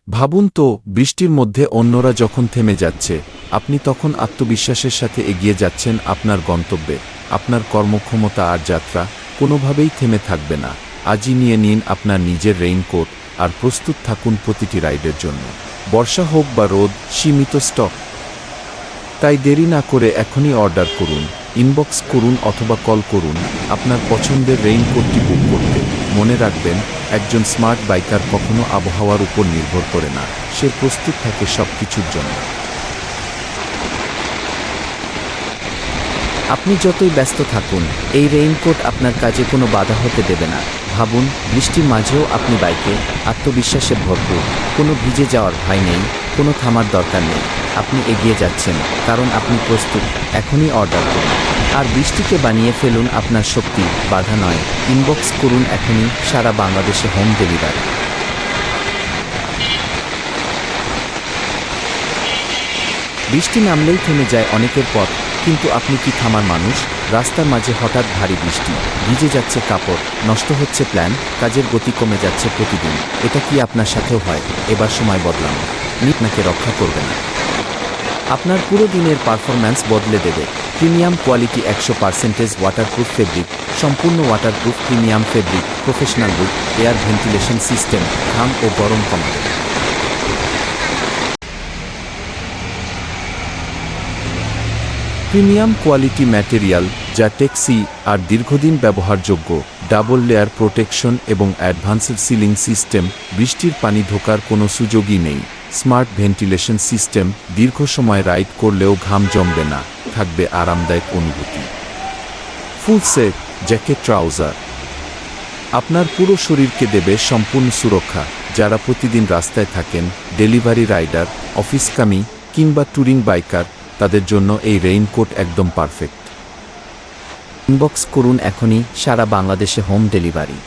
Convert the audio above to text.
ভাবুন তো, বৃষ্টির মধ্যে অন্যরা যখন থেমে যাচ্ছে, আপনি তখন আত্মবিশ্বাসের সাথে এগিয়ে যাচ্ছেন আপনার গন্তব্যে। আপনার কর্মক্ষমতা আর যাত্রা কোনোভাবেই থেমে থাকবে না। আজই নিয়ে নিন আপনার নিজের রেইনকোট আর প্রস্তুত থাকুন প্রতিটি রাইডের জন্য। বর্ষা হোক বা রোদ, সীমিত স্টক। তাই দেরি না করে এখনই অর্ডার করুন, ইনবক্স করুন অথবা কল করুন আপনার পছন্দের রেইনকোটটি বুক করতে। মনে রাখবেন, একজন স্মার্ট বাইকার কখনো আবহাওয়ার উপর নির্ভর করে না, সে প্রস্তুত থাকে সবকিছুর জন্য। আপনি যতই ব্যস্ত থাকুন, এই রেইনকোট আপনার কাজে কোনো বাধা হতে দেবে না। ভাবুন, বৃষ্টির মাঝেও আপনি বাইকে আত্মবিশ্বাসে ভরপুর। কোনো ভিজে যাওয়ার ভয় নেই, কোনো থামার দরকার নেই। আপনি এগিয়ে যাচ্ছেন কারণ আপনি প্রস্তুত। এখনই অর্ডার করুন আর বৃষ্টিকে বানিয়ে ফেলুন আপনার শক্তি, বাধা নয়। ইনবক্স করুন এখনই, সারা বাংলাদেশে হোম ডেলিভারি। বৃষ্টি নামলেই থেমে যায় অনেকের পথ, কিন্তু আপনি কি থামার মানুষ? রাস্তার মাঝে হঠাৎ ভারী বৃষ্টি, ভিজে যাচ্ছে কাপড়, নষ্ট হচ্ছে প্ল্যান, কাজের গতি কমে যাচ্ছে প্রতিদিন। এটা কি আপনার সাথেও হয়? এবার সময় বদলান, আপনাকে রক্ষা করবে না, আপনার পুরো দিনের পারফরম্যান্স বদলে দেবে। প্রিমিয়াম কোয়ালিটি 100% ওয়াটারপ্রুফ ফেব্রিক, সম্পূর্ণ waterproof premium fabric, professional look, air ventilation system, ঘাম ও গরম কমাবে। প্রিমিয়াম কোয়ালিটি ম্যাটেরিয়াল যা টেকসই আর দীর্ঘদিন ব্যবহারযোগ্য, ডাবল লেয়ার প্রোটেকশন এবং অ্যাডভান্সড সিলিং সিস্টেম, বৃষ্টির পানি ঢোকার কোনো সুযোগই নেই। স্মার্ট ভেন্টিলেশন সিস্টেম, দীর্ঘ সময় রাইড করলেও ঘাম জমবে না, থাকবে আরামদায়ক অনুভূতি। ফুল সেট, জ্যাকেট, ট্রাউজার, আপনার পুরো শরীরকে দেবে সম্পূর্ণ সুরক্ষা। যারা প্রতিদিন রাস্তায় থাকেন, ডেলিভারি রাইডার, অফিসকামী কিংবা ট্যুরিং বাইকার, তাদের জন্য এই রেইনকোট একদম পারফেক্ট। ইনবক্স করুন এখনই, সারা বাংলাদেশে হোম ডেলিভারি।